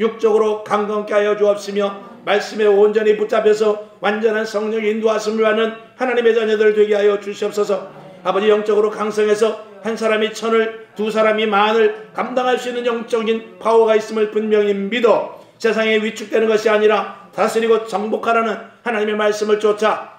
육적으로 강건케 하여 주옵시며 말씀에 온전히 붙잡혀서 완전한 성령의 인도하심을 받는 하나님의 자녀들 되게 하여 주시옵소서. 아버지, 영적으로 강성해서 한 사람이 1000을 두 사람이 10,000을 감당할 수 있는 영적인 파워가 있음을 분명히 믿어 세상에 위축되는 것이 아니라 다스리고 정복하라는 하나님의 말씀을 쫓아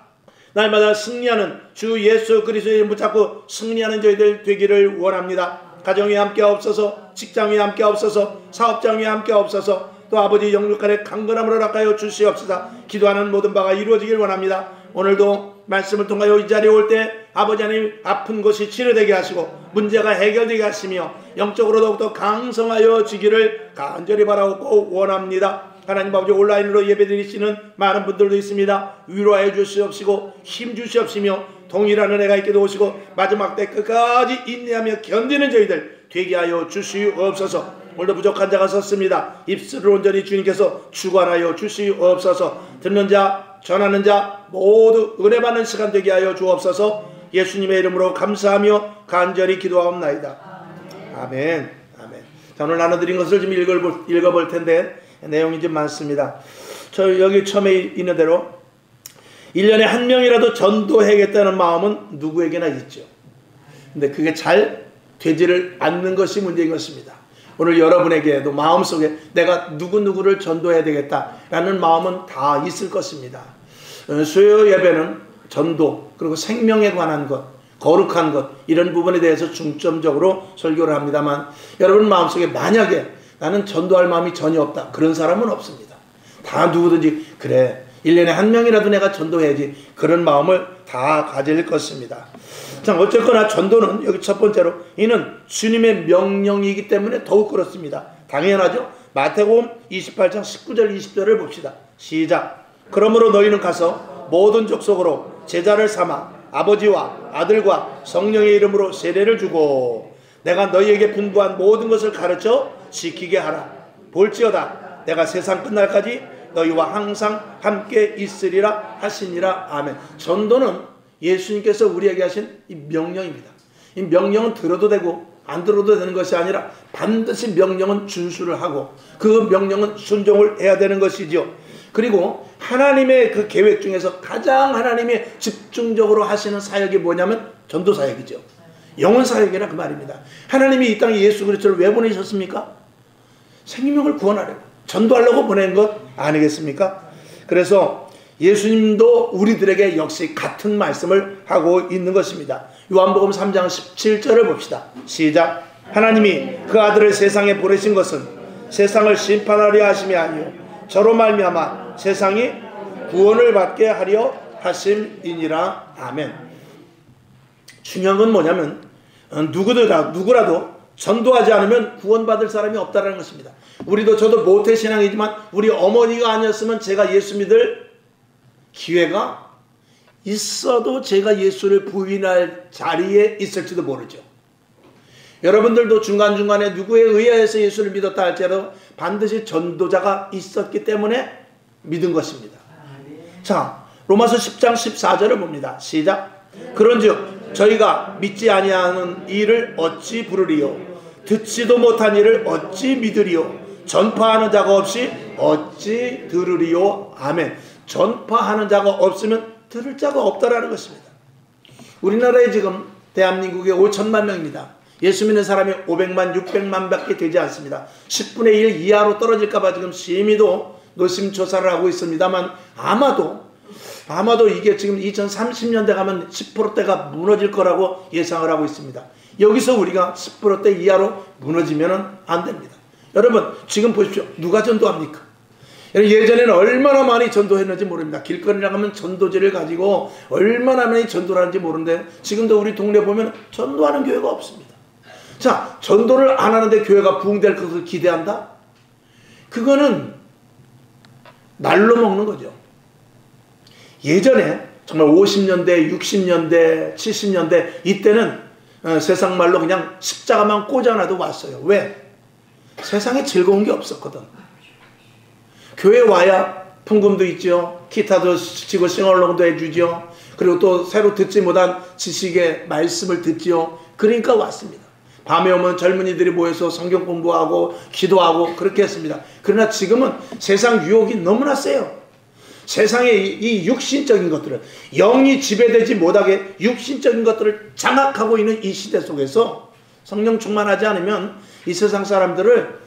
날마다 승리하는 주 예수 그리스도의 이름 붙잡고 승리하는 저희들 되기를 원합니다. 가정 위에 함께 없어서, 직장 위에 함께 없어서, 사업장 위에 함께 없어서, 또 아버지 영육간의 강건함으로 락하여 주시옵소서. 기도하는 모든 바가 이루어지길 원합니다. 오늘도 말씀을 통하여 이 자리에 올 때 아버지 하나님 아픈 것이 치료되게 하시고 문제가 해결되게 하시며 영적으로 더욱더 강성하여 지기를 간절히 바라고 원합니다. 하나님 아버지, 온라인으로 예배드리시는 많은 분들도 있습니다. 위로하여 주시옵시고 힘 주시옵시며 동일한 은혜가 있게 도우시고 마지막 때 끝까지 인내하며 견디는 저희들 되게 하여 주시옵소서. 오늘도 부족한 자가 섰습니다. 입술을 온전히 주님께서 주관하여 주시옵소서. 듣는 자, 전하는 자 모두 은혜 받는 시간 되게 하여 주옵소서. 예수님의 이름으로 감사하며 간절히 기도하옵나이다. 아멘. 아멘. 자, 오늘 나눠드린 것을 좀 읽어볼 텐데 내용이 좀 많습니다. 저 여기 처음에 있는 대로 1년에 한 명이라도 전도해야겠다는 마음은 누구에게나 있죠. 근데 그게 잘 되지를 않는 것이 문제인 것입니다. 오늘 여러분에게도 마음속에 내가 누구누구를 전도해야 되겠다라는 마음은 다 있을 것입니다. 수요 예배는 전도, 그리고 생명에 관한 것, 거룩한 것, 이런 부분에 대해서 중점적으로 설교를 합니다만, 여러분 마음속에 만약에 나는 전도할 마음이 전혀 없다, 그런 사람은 없습니다. 다 누구든지 그래 1년에 한 명이라도 내가 전도해야지, 그런 마음을 다 가질 것입니다. 자, 어쨌거나 전도는 여기 첫 번째로 이는 주님의 명령이기 때문에 더욱 그렇습니다. 당연하죠. 마태복음 28장 19절 20절을 봅시다. 시작. 그러므로 너희는 가서 모든 족속으로 제자를 삼아 아버지와 아들과 성령의 이름으로 세례를 주고 내가 너희에게 분부한 모든 것을 가르쳐 지키게 하라. 볼지어다 내가 세상 끝날까지 너희와 항상 함께 있으리라 하시니라. 아멘. 전도는 예수님께서 우리에게 하신 이 명령입니다. 이 명령은 들어도 되고 안 들어도 되는 것이 아니라 반드시 명령은 준수를 하고 그 명령은 순종을 해야 되는 것이죠. 그리고 하나님의 그 계획 중에서 가장 하나님이 집중적으로 하시는 사역이 뭐냐면 전도 사역이죠. 영혼 사역이라 그 말입니다. 하나님이 이 땅에 예수 그리스도를 왜 보내셨습니까? 생명을 구원하려고, 전도하려고 보낸 것 아니겠습니까? 그래서 예수님도 우리들에게 역시 같은 말씀을 하고 있는 것입니다. 요한복음 3장 17절을 봅시다. 시작. 하나님이 그 아들을 세상에 보내신 것은 세상을 심판하려 하심이 아니요 저로 말미암아 세상이 구원을 받게 하려 하심이니라. 아멘. 중요한 건 뭐냐면 누구라도 전도하지 않으면 구원받을 사람이 없다는 것입니다. 우리도 저도 모태신앙이지만 우리 어머니가 아니었으면 제가 예수 믿을 기회가 있어도 제가 예수를 부인할 자리에 있을지도 모르죠. 여러분들도 중간중간에 누구에 의해서 예수를 믿었다 할지라도 반드시 전도자가 있었기 때문에 믿은 것입니다. 자, 로마서 10장 14절을 봅니다. 시작. 그런즉 저희가 믿지 아니하는 일을 어찌 부르리요 듣지도 못한 일을 어찌 믿으리요 전파하는 자가 없이 어찌 들으리요. 아멘. 전파하는 자가 없으면 들을 자가 없다라는 것입니다. 우리나라에 지금 대한민국에 5천만 명입니다. 예수 믿는 사람이 500만 600만 밖에 되지 않습니다. 10분의 1 이하로 떨어질까봐 지금 심의도 노심초사를 하고 있습니다만 아마도 이게 지금 2030년대 가면 10%대가 무너질 거라고 예상을 하고 있습니다. 여기서 우리가 10%대 이하로 무너지면 안 됩니다. 여러분 지금 보십시오. 누가 전도합니까? 예전에는 얼마나 많이 전도했는지 모릅니다. 길거리 나가면 전도지를 가지고 얼마나 많이 전도를 하는지 모르는데 지금도 우리 동네 보면 전도하는 교회가 없습니다. 자, 전도를 안 하는데 교회가 부흥될 것을 기대한다? 그거는 날로 먹는 거죠. 예전에 정말 50년대, 60년대, 70년대 이때는 세상 말로 그냥 십자가만 꽂아놔도 왔어요. 왜? 세상에 즐거운 게 없었거든. 교회 와야 풍금도 있죠. 기타도 치고 싱얼롱도 해주죠. 그리고 또 새로 듣지 못한 지식의 말씀을 듣죠. 그러니까 왔습니다. 밤에 오면 젊은이들이 모여서 성경 공부하고 기도하고 그렇게 했습니다. 그러나 지금은 세상 유혹이 너무나 세요. 세상의 이 육신적인 것들을, 영이 지배되지 못하게 육신적인 것들을 장악하고 있는 이 시대 속에서 성령 충만하지 않으면 이 세상 사람들을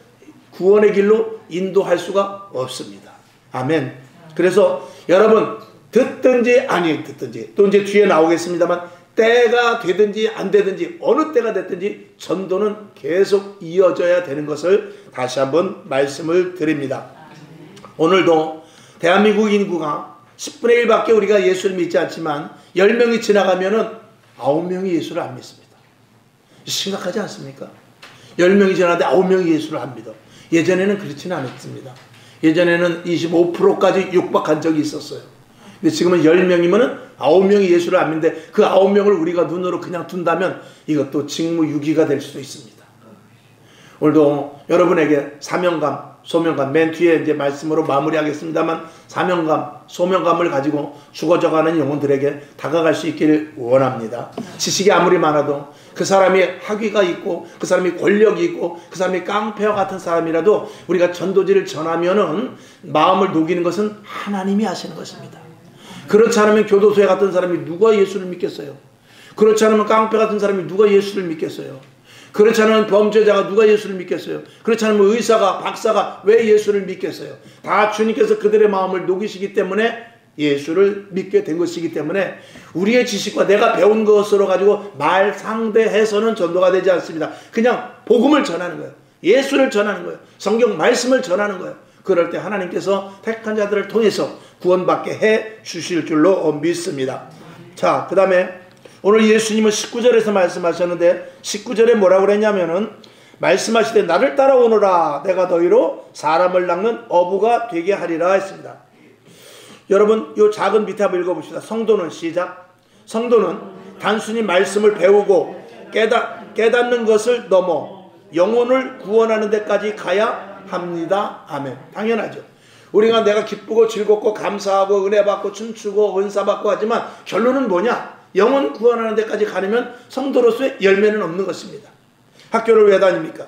구원의 길로 인도할 수가 없습니다. 아멘. 그래서 여러분, 듣든지 아니 듣든지, 또 이제 뒤에 나오겠습니다만, 때가 되든지 안 되든지 어느 때가 됐든지 전도는 계속 이어져야 되는 것을 다시 한번 말씀을 드립니다. 오늘도 대한민국 인구가 10분의 1밖에 우리가 예수를 믿지 않지만 10명이 지나가면은 9명이 예수를 안 믿습니다. 심각하지 않습니까? 10명이 지나는데 9명이 예수를 안 믿어. 예전에는 그렇지는 않았습니다. 예전에는 25%까지 육박한 적이 있었어요. 근데 지금은 10명이면은 9명이 예수를 안 믿는데, 그 9명을 우리가 눈으로 그냥 둔다면 이것도 직무유기가 될 수도 있습니다. 오늘도 여러분에게 사명감, 소명감, 맨 뒤에 이제 말씀으로 마무리하겠습니다만, 사명감, 소명감을 가지고 죽어져가는 영혼들에게 다가갈 수 있기를 원합니다. 지식이 아무리 많아도 그 사람이 학위가 있고 그 사람이 권력이 있고 그 사람이 깡패와 같은 사람이라도 우리가 전도지를 전하면은 마음을 녹이는 것은 하나님이 하시는 것입니다. 그렇지 않으면 교도소에 갔던 사람이 누가 예수를 믿겠어요? 그렇지 않으면 깡패 같은 사람이 누가 예수를 믿겠어요? 그렇지 않으면 범죄자가 누가 예수를 믿겠어요? 그렇지 않으면 의사가, 박사가 왜 예수를 믿겠어요? 다 주님께서 그들의 마음을 녹이시기 때문에 예수를 믿게 된 것이기 때문에 우리의 지식과 내가 배운 것으로 가지고 말 상대해서는 전도가 되지 않습니다. 그냥 복음을 전하는 거예요. 예수를 전하는 거예요. 성경 말씀을 전하는 거예요. 그럴 때 하나님께서 택한 자들을 통해서 구원받게 해 주실 줄로 믿습니다. 자, 그 다음에 오늘 예수님은 19절에서 말씀하셨는데 19절에 뭐라고 그랬냐면은, 말씀하시되 나를 따라오너라 내가 너희로 사람을 낚는 어부가 되게 하리라 했습니다. 여러분, 요 작은 밑에 한번 읽어봅시다. 성도는, 시작. 성도는 단순히 말씀을 배우고 깨닫는 것을 넘어 영혼을 구원하는 데까지 가야 합니다. 아멘. 당연하죠. 우리가 내가 기쁘고 즐겁고 감사하고 은혜 받고 춤추고 은사 받고 하지만 결론은 뭐냐? 영혼 구원하는 데까지 가려면 성도로서의 열매는 없는 것입니다. 학교를 왜 다닙니까?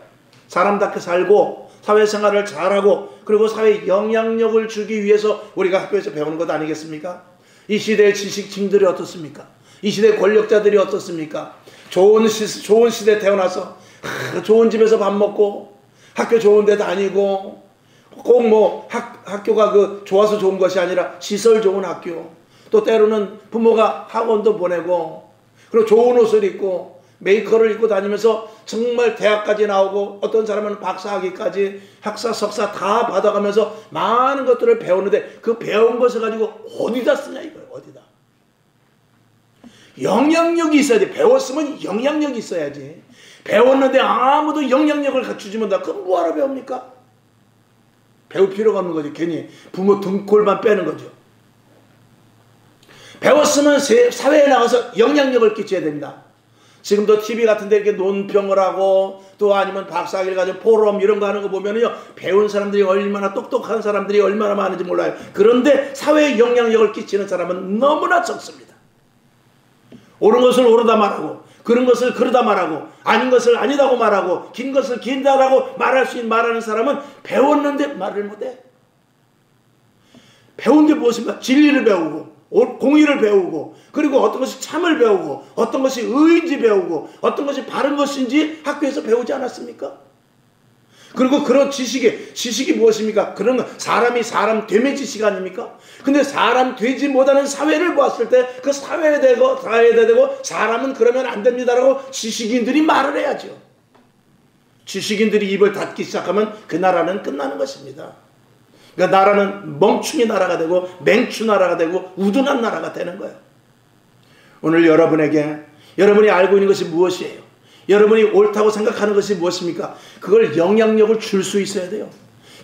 사람답게 살고 사회생활을 잘하고 그리고 사회에 영향력을 주기 위해서 우리가 학교에서 배우는 것 아니겠습니까? 이 시대의 지식층들이 어떻습니까? 이 시대의 권력자들이 어떻습니까? 좋은 시대에 태어나서 좋은 집에서 밥 먹고 학교 좋은 데 다니고, 꼭 뭐 학교가 그 좋아서 좋은 것이 아니라 시설 좋은 학교, 또 때로는 부모가 학원도 보내고, 그리고 좋은 옷을 입고 메이커를 입고 다니면서 정말 대학까지 나오고, 어떤 사람은 박사학위까지 학사 석사 다 받아가면서 많은 것들을 배우는데 그 배운 것을 가지고 어디다 쓰냐 이거예요. 어디다. 영향력이 있어야 돼. 배웠으면 영향력이 있어야지. 배웠는데 아무도 영향력을 갖추지 못한다. 그럼 뭐하러 배웁니까? 배울 필요가 없는 거죠. 괜히 부모 등골만 빼는 거죠. 배웠으면 사회에 나가서 영향력을 끼쳐야 됩니다. 지금도 TV 같은 데 이렇게 논평을 하고, 또 아니면 박사학위를 가지고 포럼 이런 거 하는 거 보면요, 배운 사람들이 얼마나 똑똑한 사람들이 얼마나 많은지 몰라요. 그런데 사회에 영향력을 끼치는 사람은 너무나 적습니다. 옳은 것을 옳으다 말하고, 그런 것을 그러다 말하고, 아닌 것을 아니다고 말하고, 긴 것을 긴다라고 말하는 사람은 배웠는데 말을 못해. 배운 게 무엇입니까? 진리를 배우고, 공의를 배우고, 그리고 어떤 것이 참을 배우고, 어떤 것이 의인지 배우고, 어떤 것이 바른 것인지 학교에서 배우지 않았습니까? 그리고 그런 지식이 무엇입니까? 그런 건 사람이 사람 되면 지식 아닙니까? 근데 사람 되지 못하는 사회를 보았을 때 그 사회에 대고 사람은 그러면 안 됩니다라고 지식인들이 말을 해야죠. 지식인들이 입을 닫기 시작하면 그 나라는 끝나는 것입니다. 그러니까 나라는 멍충이 나라가 되고 맹추 나라가 되고 우둔한 나라가 되는 거예요. 오늘 여러분이 알고 있는 것이 무엇이에요? 여러분이 옳다고 생각하는 것이 무엇입니까? 그걸 영향력을 줄 수 있어야 돼요.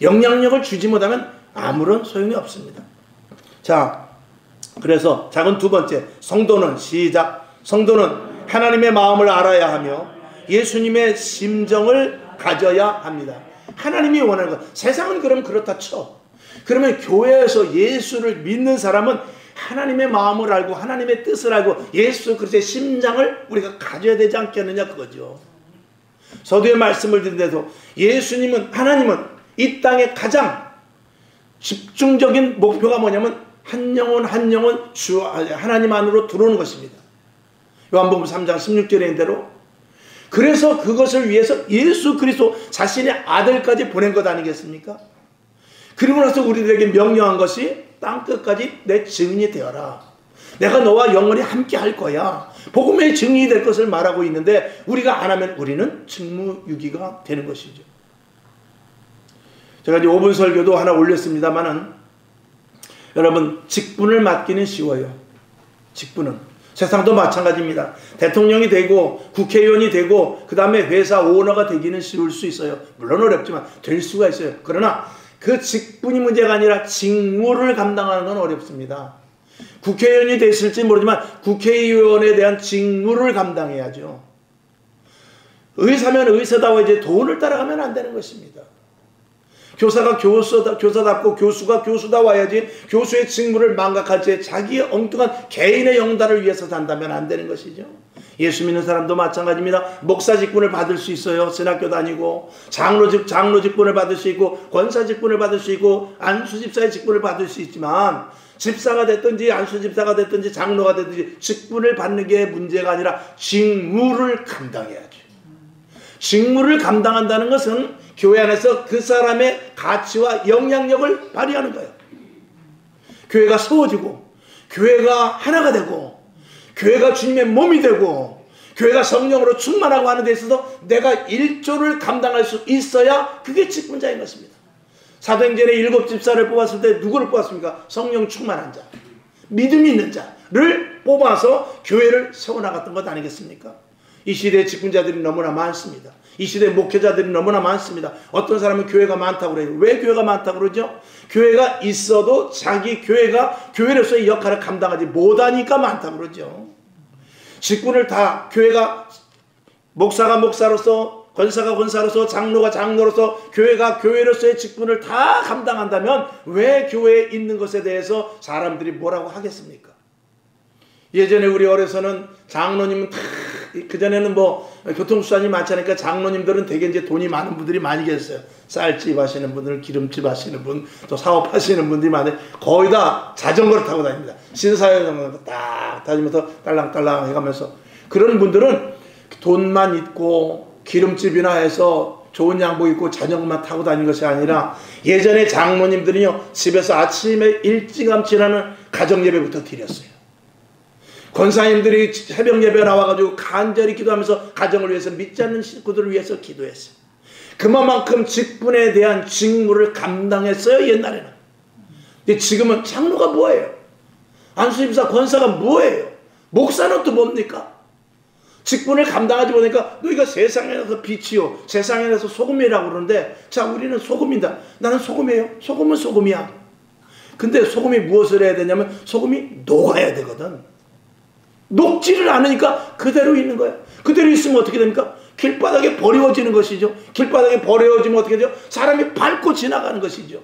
영향력을 주지 못하면 아무런 소용이 없습니다. 자, 그래서 작은 두 번째, 성도는, 시작. 성도는 하나님의 마음을 알아야 하며 예수님의 심정을 가져야 합니다. 하나님이 원하는 것. 세상은 그럼 그렇다 쳐. 그러면 교회에서 예수를 믿는 사람은 하나님의 마음을 알고 하나님의 뜻을 알고 예수 그리스도의 심장을 우리가 가져야 되지 않겠느냐 그거죠. 서두에 말씀을 드린데도 예수님은, 하나님은 이 땅의 가장 집중적인 목표가 뭐냐면 한 영혼 한 영혼 주 하나님 안으로 들어오는 것입니다. 요한복음 3장 16절인 대로. 그래서 그것을 위해서 예수 그리스도 자신의 아들까지 보낸 것 아니겠습니까? 그리고 나서 우리들에게 명령한 것이 땅끝까지 내 증인이 되어라. 내가 너와 영원히 함께 할 거야. 복음의 증인이 될 것을 말하고 있는데 우리가 안 하면 우리는 직무유기가 되는 것이죠. 제가 이제 5분 설교도 하나 올렸습니다만은 여러분, 직분을 맡기는 쉬워요. 직분은. 세상도 마찬가지입니다. 대통령이 되고 국회의원이 되고 그 다음에 회사 오너가 되기는 쉬울 수 있어요. 물론 어렵지만 될 수가 있어요. 그러나 그 직분이 문제가 아니라 직무를 감당하는 건 어렵습니다. 국회의원이 됐을지 모르지만 국회의원에 대한 직무를 감당해야죠. 의사면 의사다워 이제 돈을 따라가면 안 되는 것입니다. 교사가 교사답고 교수가 교수다워야지 교수의 직무를 망각할 때 자기의 엉뚱한 개인의 영달을 위해서 산다면 안 되는 것이죠. 예수 믿는 사람도 마찬가지입니다. 목사 직분을 받을 수 있어요. 신학교 다니고 장로 직분을 받을 수 있고 권사 직분을 받을 수 있고 안수집사의 직분을 받을 수 있지만 집사가 됐든지 안수집사가 됐든지 장로가 됐든지 직분을 받는 게 문제가 아니라 직무를 감당해야죠. 직무를 감당한다는 것은 교회 안에서 그 사람의 가치와 영향력을 발휘하는 거예요. 교회가 세워지고 교회가 하나가 되고 교회가 주님의 몸이 되고 교회가 성령으로 충만하고 하는 데 있어서 내가 일조를 감당할 수 있어야 그게 직분자인 것입니다. 사도행전에 7 집사를 뽑았을 때 누구를 뽑았습니까? 성령 충만한 자, 믿음이 있는 자를 뽑아서 교회를 세워나갔던 것 아니겠습니까? 이 시대의 직분자들이 너무나 많습니다. 이 시대의 목회자들이 너무나 많습니다. 어떤 사람은 교회가 많다고 그래요. 왜 교회가 많다고 그러죠? 교회가 있어도 자기 교회가 교회로서의 역할을 감당하지 못하니까 많다고 그러죠. 직분을 다 교회가 목사가 목사로서 권사가 권사로서 장로가 장로로서 교회가 교회로서의 직분을 다 감당한다면 왜 교회에 있는 것에 대해서 사람들이 뭐라고 하겠습니까? 예전에 우리 어려서는 장로님은 다 그전에는 뭐 교통수단이 많지 않으니까 장로님들은 되게 이제 돈이 많은 분들이 많이 계셨어요. 쌀집 하시는 분들, 기름집 하시는 분, 또 사업하시는 분들이 많아요. 거의 다 자전거를 타고 다닙니다. 신사역을 딱 다니면서 딸랑딸랑 해가면서. 그런 분들은 돈만 있고 기름집이나 해서 좋은 양복 입고 자전거만 타고 다니는 것이 아니라 예전에 장로님들은요 집에서 아침에 일찌감치라는 가정예배부터 드렸어요. 권사님들이 새벽 예배 나와가지고 간절히 기도하면서 가정을 위해서 믿지 않는 식구들을 위해서 기도했어요. 그만큼 직분에 대한 직무를 감당했어요. 옛날에는. 근데 지금은 장로가 뭐예요? 안수집사 권사가 뭐예요? 목사는 또 뭡니까? 직분을 감당하지 못하니까 너희가 세상에서 빛이요 세상에서 소금이라고 그러는데 자 우리는 소금이다. 나는 소금이에요. 소금은 소금이야. 근데 소금이 무엇을 해야 되냐면 소금이 녹아야 되거든. 녹지를 않으니까 그대로 있는 거예요. 그대로 있으면 어떻게 됩니까? 길바닥에 버려지는 것이죠. 길바닥에 버려지면 어떻게 되죠? 사람이 밟고 지나가는 것이죠.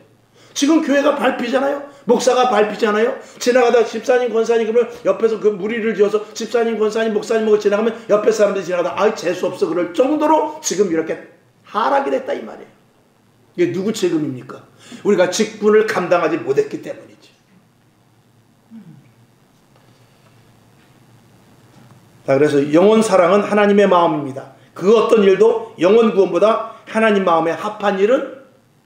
지금 교회가 밟히잖아요. 목사가 밟히잖아요. 지나가다 집사님 권사님 그러면 옆에서 그 무리를 지어서 집사님 권사님 목사님하고 지나가면 옆에 사람들이 지나가다 아이 재수없어 그럴 정도로 지금 이렇게 하락이 됐다 이 말이에요. 이게 누구 책임입니까? 우리가 직분을 감당하지 못했기 때문이죠. 자, 그래서 영혼 사랑은 하나님의 마음입니다. 그 어떤 일도 영혼 구원보다 하나님 마음에 합한 일은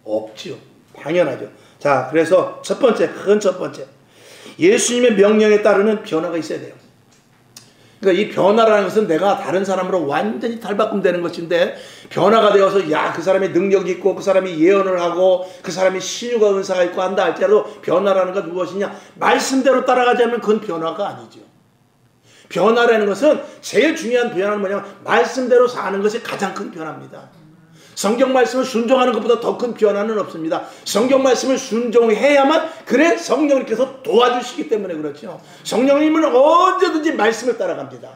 없지요. 당연하죠. 자, 그래서 첫 번째, 큰 첫 번째. 예수님의 명령에 따르는 변화가 있어야 돼요. 그러니까 이 변화라는 것은 내가 다른 사람으로 완전히 탈바꿈되는 것인데 변화가 되어서 야, 그 사람이 능력이 있고 그 사람이 예언을 하고 그 사람이 신유가 은사가 있고 한다 할지라도 변화라는 건 무엇이냐? 말씀대로 따라가자면 그건 변화가 아니죠. 변화라는 것은 제일 중요한 변화는 뭐냐면 말씀대로 사는 것이 가장 큰 변화입니다. 성경 말씀을 순종하는 것보다 더 큰 변화는 없습니다. 성경 말씀을 순종해야만 그래 성령님께서 도와주시기 때문에 그렇죠. 성령님은 언제든지 말씀을 따라갑니다.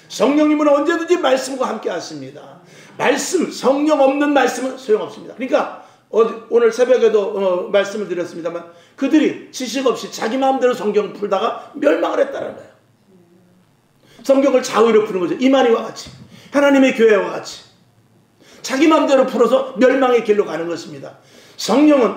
성령님은 언제든지 말씀과 함께 하십니다. 말씀, 성령 없는 말씀은 소용없습니다. 그러니까 오늘 새벽에도 말씀을 드렸습니다만 그들이 지식 없이 자기 마음대로 성경 풀다가 멸망을 했다는 거예요. 성경을 좌우로 푸는 거죠. 이만희와 같이 하나님의 교회와 같이 자기 마음대로 풀어서 멸망의 길로 가는 것입니다. 성경은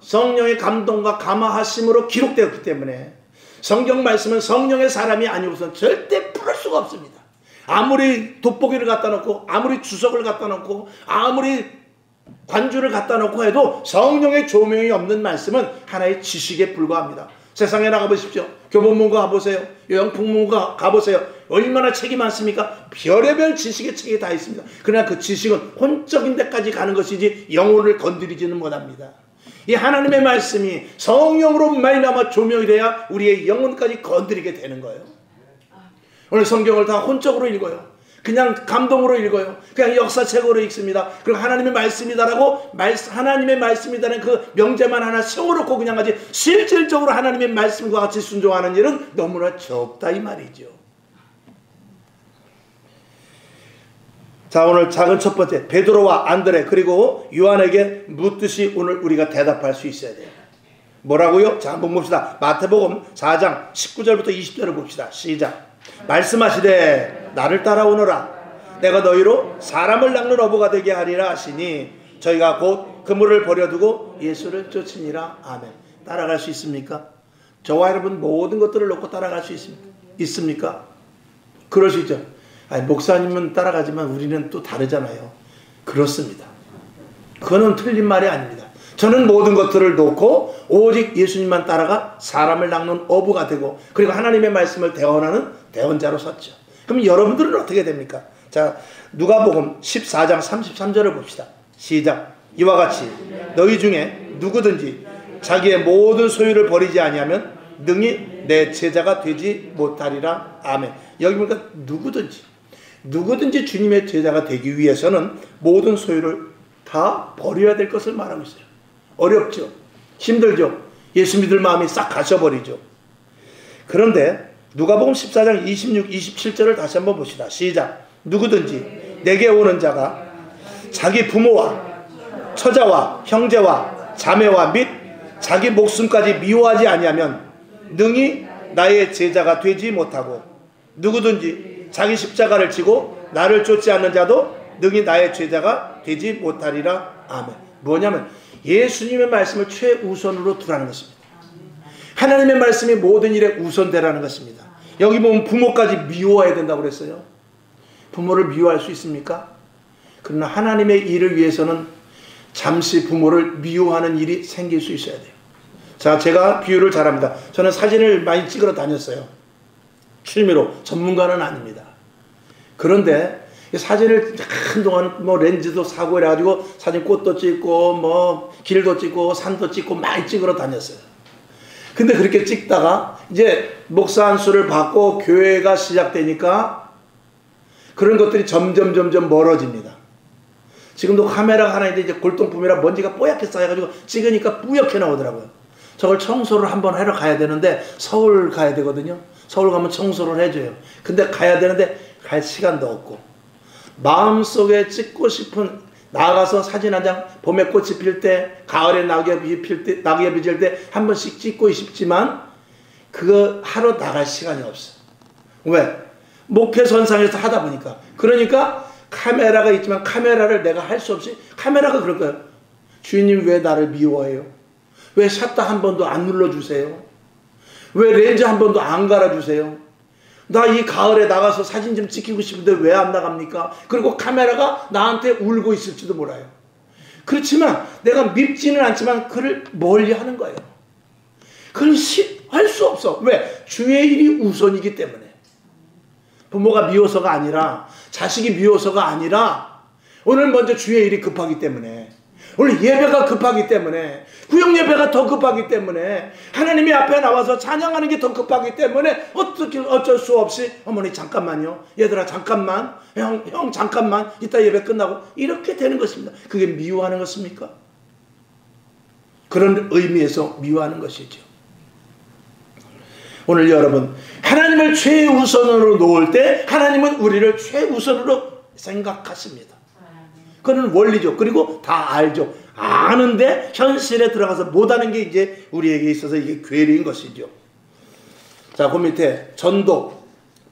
성령의 감동과 감화하심으로 기록되었기 때문에 성경 말씀은 성령의 사람이 아니고선 절대 풀을 수가 없습니다. 아무리 돋보기를 갖다 놓고 아무리 주석을 갖다 놓고 아무리 관주를 갖다 놓고 해도 성령의 조명이 없는 말씀은 하나의 지식에 불과합니다. 세상에 나가보십시오. 교보문고 가보세요. 영풍문고 가보세요. 얼마나 책이 많습니까? 별의별 지식의 책이 다 있습니다. 그러나 그 지식은 혼적인 데까지 가는 것이지 영혼을 건드리지는 못합니다. 이 하나님의 말씀이 성령으로 말미암아 조명이 돼야 우리의 영혼까지 건드리게 되는 거예요. 오늘 성경을 다 혼적으로 읽어요. 그냥 감동으로 읽어요. 그냥 역사책으로 읽습니다. 그리고 하나님의 말씀이다라고 하나님의 말씀이다는 그 명제만 하나 세워놓고 그냥 하지 실질적으로 하나님의 말씀과 같이 순종하는 일은 너무나 적다 이 말이죠. 자, 오늘 작은 첫 번째 베드로와 안드레 그리고 요한에게 묻듯이 오늘 우리가 대답할 수 있어야 돼요. 뭐라고요? 자, 한번 봅시다. 마태복음 4장 19절부터 20절을 봅시다. 시작. 말씀하시되 나를 따라오너라. 내가 너희로 사람을 낚는 어부가 되게 하리라 하시니 저희가 곧 그물을 버려두고 예수를 쫓으니라. 아멘. 따라갈 수 있습니까? 저와 여러분 모든 것들을 놓고 따라갈 수 있습니까? 그럴 수 있죠. 아니, 목사님은 따라가지만 우리는 또 다르잖아요. 그렇습니다. 그거는 틀린 말이 아닙니다. 저는 모든 것들을 놓고 오직 예수님만 따라가 사람을 낚는 어부가 되고 그리고 하나님의 말씀을 대언하는 대언자로 섰죠. 그럼 여러분들은 어떻게 됩니까? 자, 누가복음 14장 33절을 봅시다. 시작. 이와 같이 너희 중에 누구든지 자기의 모든 소유를 버리지 아니하면 능히 내 제자가 되지 못하리라. 아멘. 여기 보니까 누구든지 주님의 제자가 되기 위해서는 모든 소유를 다 버려야 될 것을 말하고 있어요. 어렵죠. 힘들죠. 예수 믿을 마음이 싹 가셔버리죠. 그런데 누가복음 14장 26, 27절을 다시 한번 봅시다. 시작. 누구든지 내게 오는 자가 자기 부모와 처자와 형제와 자매와 및 자기 목숨까지 미워하지 아니하면 능히 나의 제자가 되지 못하고 누구든지 자기 십자가를 지고 나를 쫓지 않는 자도 능히 나의 제자가 되지 못하리라. 아멘. 뭐냐면 예수님의 말씀을 최우선으로 두라는 것입니다. 하나님의 말씀이 모든 일에 우선되라는 것입니다. 여기 보면 부모까지 미워해야 된다고 그랬어요. 부모를 미워할 수 있습니까? 그러나 하나님의 일을 위해서는 잠시 부모를 미워하는 일이 생길 수 있어야 돼요. 자, 제가 비유를 잘합니다. 저는 사진을 많이 찍으러 다녔어요. 취미로. 전문가는 아닙니다. 그런데 사진을 한동안 뭐 렌즈도 사고 이래가지고 사진 꽃도 찍고 뭐 길도 찍고 산도 찍고 많이 찍으러 다녔어요. 근데 그렇게 찍다가 이제 목사 안수를 받고 교회가 시작되니까 그런 것들이 점점 멀어집니다. 지금도 카메라가 하나 있는데 이제 골동품이라 먼지가 뽀얗게 쌓여가지고 찍으니까 뿌옇게 나오더라고요. 저걸 청소를 한번 하러 가야 되는데 서울 가야 되거든요. 서울 가면 청소를 해줘요. 근데 가야 되는데 갈 시간도 없고 마음속에 찍고 싶은 나가서 사진 한 장 봄에 꽃이 필 때 가을에 낙엽이 질 때 한 번씩 찍고 싶지만 그거 하러 나갈 시간이 없어. 왜? 목회선상에서 하다 보니까. 그러니까 카메라가 있지만 카메라를 내가 할 수 없이 카메라가 그럴 거예요. 주인님 왜 나를 미워해요? 왜 샷다 한 번도 안 눌러주세요? 왜 렌즈 한 번도 안 갈아주세요? 나 이 가을에 나가서 사진 좀 찍히고 싶은데 왜 안 나갑니까? 그리고 카메라가 나한테 울고 있을지도 몰라요. 그렇지만 내가 밉지는 않지만 그를 멀리 하는 거예요. 그걸 할 수 없어. 왜? 주의 일이 우선이기 때문에. 부모가 미워서가 아니라 자식이 미워서가 아니라 오늘 먼저 주의 일이 급하기 때문에 오늘 예배가 급하기 때문에 구역 예배가 더 급하기 때문에 하나님의 앞에 나와서 찬양하는 게 더 급하기 때문에 어쩔 수 없이 어머니 잠깐만요. 얘들아 잠깐만. 형 잠깐만. 이따 예배 끝나고 이렇게 되는 것입니다. 그게 미워하는 것입니까? 그런 의미에서 미워하는 것이죠. 오늘 여러분 하나님을 최우선으로 놓을 때 하나님은 우리를 최우선으로 생각하십니다. 그건 원리죠. 그리고 다 알죠. 아는데 현실에 들어가서 못하는 게 이제 우리에게 있어서 이게 괴리인 것이죠. 자, 그 밑에 전도,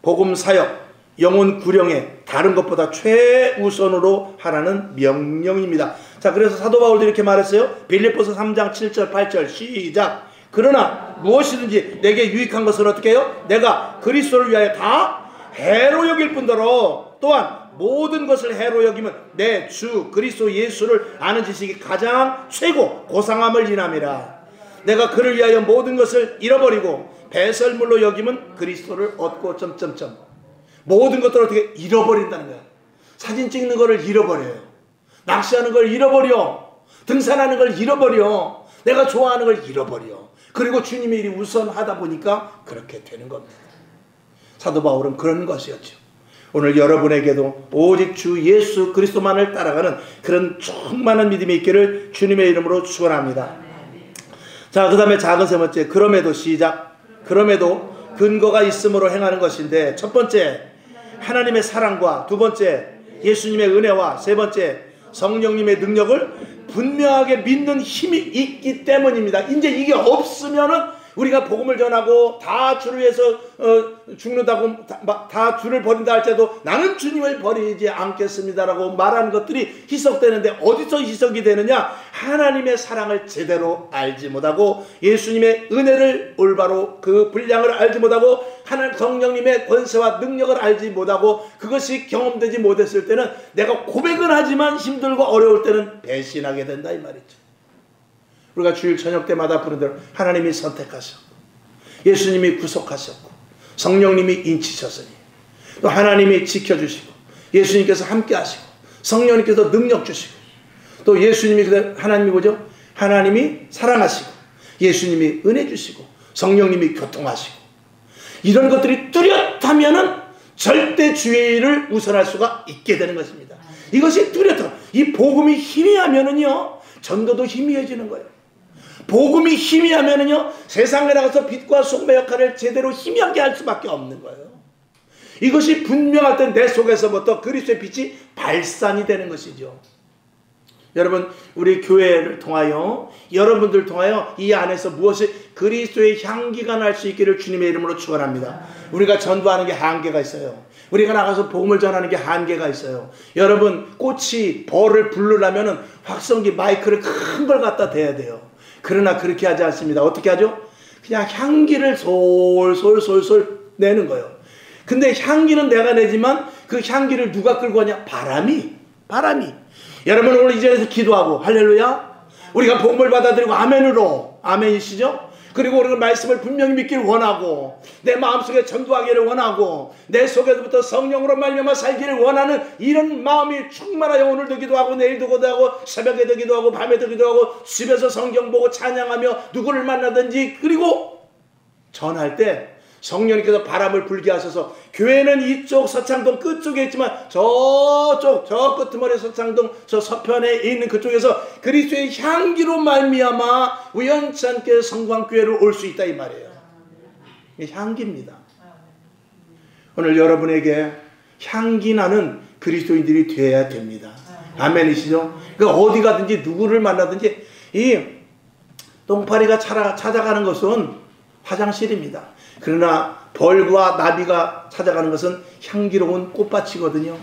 복음 사역, 영혼 구령에 다른 것보다 최우선으로 하라는 명령입니다. 자, 그래서 사도 바울도 이렇게 말했어요. 빌립보서 3장 7절 8절 시작. 그러나 무엇이든지 내게 유익한 것은 어떻게 해요? 내가 그리스도를 위하여 다 해로 여길 뿐더러 또한 모든 것을 해로 여기면 내 주 그리스도 예수를 아는 지식이 가장 최고 고상함을 인함이라. 내가 그를 위하여 모든 것을 잃어버리고 배설물로 여기면 그리스도를 얻고 점점점. 모든 것들을 어떻게 잃어버린다는 거야. 사진 찍는 거를 잃어버려요. 낚시하는 걸 잃어버려. 등산하는 걸 잃어버려. 내가 좋아하는 걸 잃어버려. 그리고 주님의 일이 우선하다 보니까 그렇게 되는 겁니다. 사도 바울은 그런 것이었죠. 오늘 여러분에게도 오직 주 예수 그리스도만을 따라가는 그런 충만한 믿음이 있기를 주님의 이름으로 축원합니다. 자, 그 다음에 작은 세 번째, 그럼에도 시작. 그럼에도 근거가 있음으로 행하는 것인데, 첫 번째 하나님의 사랑과, 두 번째 예수님의 은혜와, 세 번째 성령님의 능력을 분명하게 믿는 힘이 있기 때문입니다. 이제 이게 없으면은 우리가 복음을 전하고 다 주를 위해서 죽는다고 다 주를 버린다 할지라도 나는 주님을 버리지 않겠습니다라고 말하는 것들이 희석되는데, 어디서 희석이 되느냐? 하나님의 사랑을 제대로 알지 못하고 예수님의 은혜를 올바로 그 분량을 알지 못하고 하나님 성령님의 권세와 능력을 알지 못하고 그것이 경험되지 못했을 때는 내가 고백은 하지만 힘들고 어려울 때는 배신하게 된다 이 말이죠. 우리가 주일 저녁 때마다 부른 대로 하나님이 선택하셨고 예수님이 구속하셨고 성령님이 인치셨으니 또 하나님이 지켜주시고 예수님께서 함께 하시고 성령님께서 능력 주시고 또 예수님이 하나님이 뭐죠? 하나님이 사랑하시고 예수님이 은혜 주시고 성령님이 교통하시고 이런 것들이 뚜렷하면은 절대 주의를 우선할 수가 있게 되는 것입니다. 이것이 뚜렷한 이 복음이 희미하면은요 전도도 희미해지는 거예요. 복음이 희미하면은요 세상에 나가서 빛과 소금의 역할을 제대로 희미하게 할 수밖에 없는 거예요. 이것이 분명할 때 내 속에서부터 그리스도의 빛이 발산이 되는 것이죠. 여러분, 우리 교회를 통하여 여러분들 통하여 이 안에서 무엇이 그리스도의 향기가 날 수 있기를 주님의 이름으로 축원합니다. 우리가 전도하는 게 한계가 있어요. 우리가 나가서 복음을 전하는 게 한계가 있어요. 여러분, 꽃이 벌을 부르려면 확성기 마이크를 큰 걸 갖다 대야 돼요. 그러나 그렇게 하지 않습니다. 어떻게 하죠? 그냥 향기를 솔솔솔솔 내는 거예요. 근데 향기는 내가 내지만 그 향기를 누가 끌고 가냐? 바람이. 여러분, 오늘 이 자리에서 기도하고 할렐루야, 우리가 복음을 받아들이고 아멘으로, 아멘이시죠? 그리고 우리가 말씀을 분명히 믿기를 원하고 내 마음속에 전도하기를 원하고 내 속에서부터 성령으로 말미암아 살기를 원하는 이런 마음이 충만하여 오늘도 기도하고 내일도 기도하고 새벽에도 기도하고 밤에도 기도하고 집에서 성경 보고 찬양하며 누구를 만나든지 그리고 전할 때 성령님께서 바람을 불게 하셔서 교회는 이쪽 서창동 끝쪽에 있지만 저쪽 저 끄트머리 서창동 저 서편에 있는 그쪽에서 그리스도의 향기로 말미암아 우연찮게 성광교회로 올 수 있다 이 말이에요. 이게 향기입니다. 오늘 여러분에게 향기 나는 그리스도인들이 되어야 됩니다. 아멘이시죠? 그러니까 어디 가든지 누구를 만나든지 이 똥파리가 찾아가는 것은 화장실입니다. 그러나 벌과 나비가 찾아가는 것은 향기로운 꽃밭이거든요.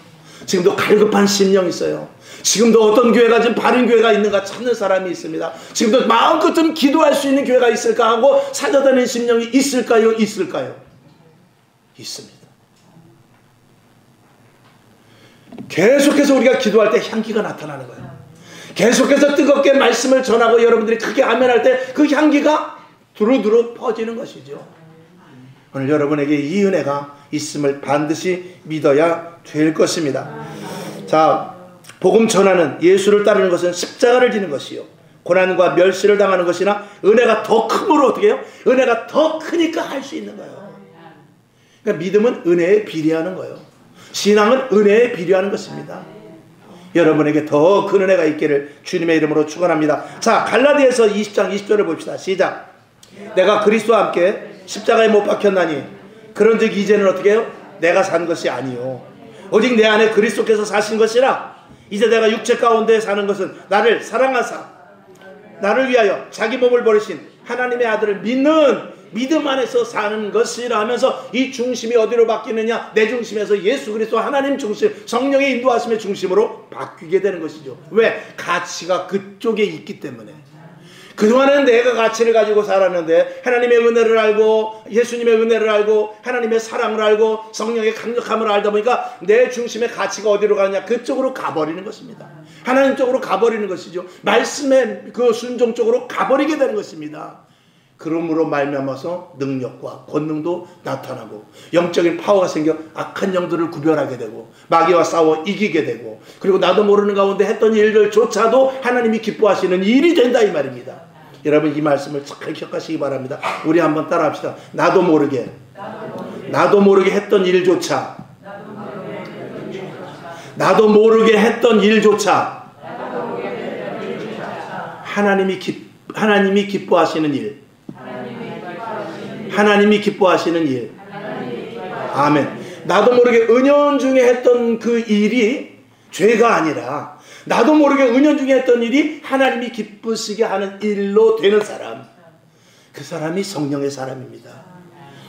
지금도 갈급한 심령이 있어요. 지금도 어떤 교회가 지금 바른 교회가 있는가 찾는 사람이 있습니다. 지금도 마음껏 좀 기도할 수 있는 교회가 있을까 하고 찾아다니는 심령이 있을까요? 있습니다. 계속해서 우리가 기도할 때 향기가 나타나는 거예요. 계속해서 뜨겁게 말씀을 전하고 여러분들이 크게 아멘할 때 그 향기가 두루두루 퍼지는 것이죠. 오늘 여러분에게 이 은혜가 있음을 반드시 믿어야 될 것입니다. 자, 복음 전하는 예수를 따르는 것은 십자가를 지는 것이요 고난과 멸시를 당하는 것이나 은혜가 더 크므로 어떻게 해요? 은혜가 더 크니까 할 수 있는 거예요. 그러니까 믿음은 은혜에 비례하는 거예요. 신앙은 은혜에 비례하는 것입니다. 여러분에게 더 큰 은혜가 있기를 주님의 이름으로 축원합니다. 자, 갈라디아서 20장 20절을 봅시다. 시작. 내가 그리스도와 함께 십자가에 못 박혔나니 그런즉 이제는 어떻게 해요? 내가 산 것이 아니요 오직 내 안에 그리스도께서 사신 것이라. 이제 내가 육체 가운데 사는 것은 나를 사랑하사 나를 위하여 자기 몸을 버리신 하나님의 아들을 믿는 믿음 안에서 사는 것이라 하면서 이 중심이 어디로 바뀌느냐? 내 중심에서 예수 그리스도 하나님 중심, 성령의 인도하심의 중심으로 바뀌게 되는 것이죠. 왜? 가치가 그쪽에 있기 때문에. 그동안은 내가 가치를 가지고 살았는데 하나님의 은혜를 알고 예수님의 은혜를 알고 하나님의 사랑을 알고 성령의 강력함을 알다 보니까 내 중심의 가치가 어디로 가느냐? 그쪽으로 가버리는 것입니다. 하나님 쪽으로 가버리는 것이죠. 말씀의 그 순종 쪽으로 가버리게 되는 것입니다. 그러므로 말미암아서 능력과 권능도 나타나고 영적인 파워가 생겨 악한 영들을 구별하게 되고 마귀와 싸워 이기게 되고 그리고 나도 모르는 가운데 했던 일들조차도 하나님이 기뻐하시는 일이 된다 이 말입니다. 여러분 이 말씀을 잘 기억하시기 바랍니다. 우리 한번 따라합시다. 나도 모르게 했던 일조차 하나님이 기뻐하시는 일. 아멘. 나도 모르게 은연중에 했던 그 일이 죄가 아니라 나도 모르게 은연중에 했던 일이 하나님이 기쁘시게 하는 일로 되는 사람, 그 사람이 성령의 사람입니다.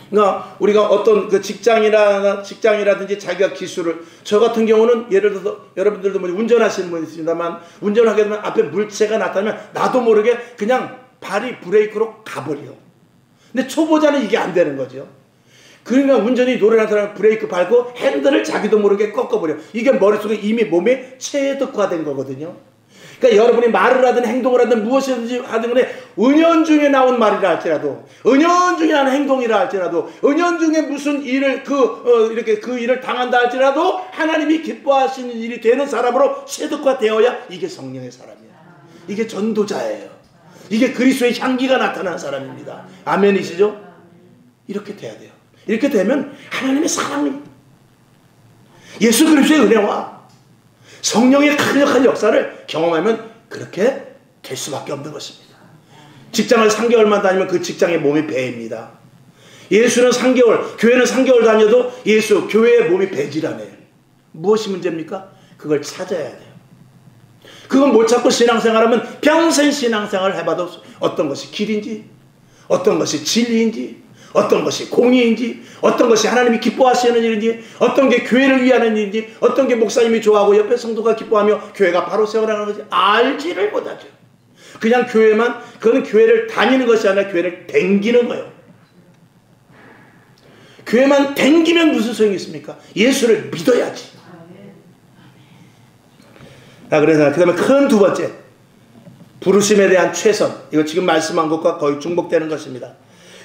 그러니까 우리가 어떤 그 직장이라든지 자기가 기술을, 저 같은 경우는 예를 들어서 여러분들도 뭐 운전하시는 분이 있습니다만 운전하게 되면 앞에 물체가 나타나면 나도 모르게 그냥 발이 브레이크로 가버려. 근데 초보자는 이게 안 되는 거죠. 그러니까 운전이 노련한 사람은 브레이크 밟고 핸들을 자기도 모르게 꺾어버려. 이게 머릿속에 이미 몸에 체득화된 거거든요. 그러니까 여러분이 말을 하든 행동을 하든 무엇이든지 하든 간에 은연중에 나온 말이라 할지라도, 은연중에 하는 행동이라 할지라도, 은연중에 무슨 일을 이렇게 그 일을 당한다 할지라도 하나님이 기뻐하시는 일이 되는 사람으로 체득화되어야 이게 성령의 사람이에요. 이게 전도자예요. 이게 그리스도의 향기가 나타난 사람입니다. 아멘이시죠? 이렇게 돼야 돼요. 이렇게 되면 하나님의 사랑이, 예수 그리스도의 은혜와 성령의 강력한 역사를 경험하면 그렇게 될 수밖에 없는 것입니다. 직장을 3개월만 다니면 그 직장의 몸이 배입니다. 예수는 3개월, 교회는 3개월 다녀도 교회의 몸이 배지라네요. 무엇이 문제입니까? 그걸 찾아야 돼요. 그건 못 찾고 신앙생활하면 평생 신앙생활을 해봐도 어떤 것이 길인지, 어떤 것이 진리인지, 어떤 것이 공의인지, 어떤 것이 하나님이 기뻐하시는 일인지, 어떤 게 교회를 위하는 일인지, 어떤 게 목사님이 좋아하고 옆에 성도가 기뻐하며 교회가 바로 세워나가는 것인지 알지를 못하죠. 그냥 그건 교회를 다니는 것이 아니라 교회를 댕기는 거예요. 교회만 댕기면 무슨 소용이 있습니까? 예수를 믿어야지. 그래서 그 다음에 큰 두 번째, 부르심에 대한 최선. 이거 지금 말씀한 것과 거의 중복되는 것입니다.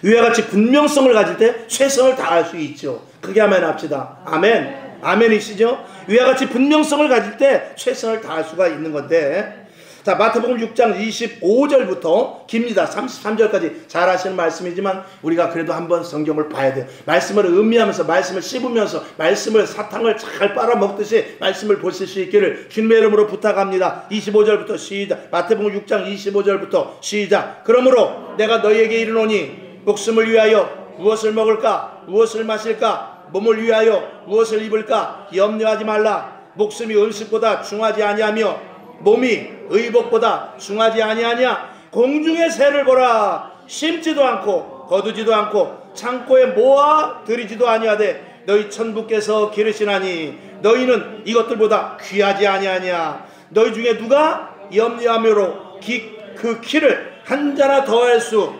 위와 같이 분명성을 가질 때 최선을 다할 수 있죠. 크게 아멘 합시다. 아멘. 아멘이시죠? 위와 같이 분명성을 가질 때 최선을 다할 수가 있는 건데, 자, 마태복음 6장 25절부터 깁니다. 33절까지 잘 아시는 말씀이지만 우리가 그래도 한번 성경을 봐야 돼요. 말씀을 음미하면서, 말씀을 씹으면서, 말씀을 사탕을 잘 빨아먹듯이 말씀을 보실 수 있기를 주님의 이름으로 부탁합니다. 25절부터 시작. 마태복음 6장 25절부터 시작. 그러므로 내가 너희에게 이르노니 목숨을 위하여 무엇을 먹을까, 무엇을 마실까, 몸을 위하여 무엇을 입을까 염려하지 말라. 목숨이 은식보다 중하지 아니하며 몸이 의복보다 중하지 아니하냐. 공중의 새를 보라. 심지도 않고 거두지도 않고 창고에 모아 들이지도 아니하되 너희 천부께서 기르시나니 너희는 이것들보다 귀하지 아니하냐. 너희 중에 누가 염려하므로 그 키를 한 자나 더할 수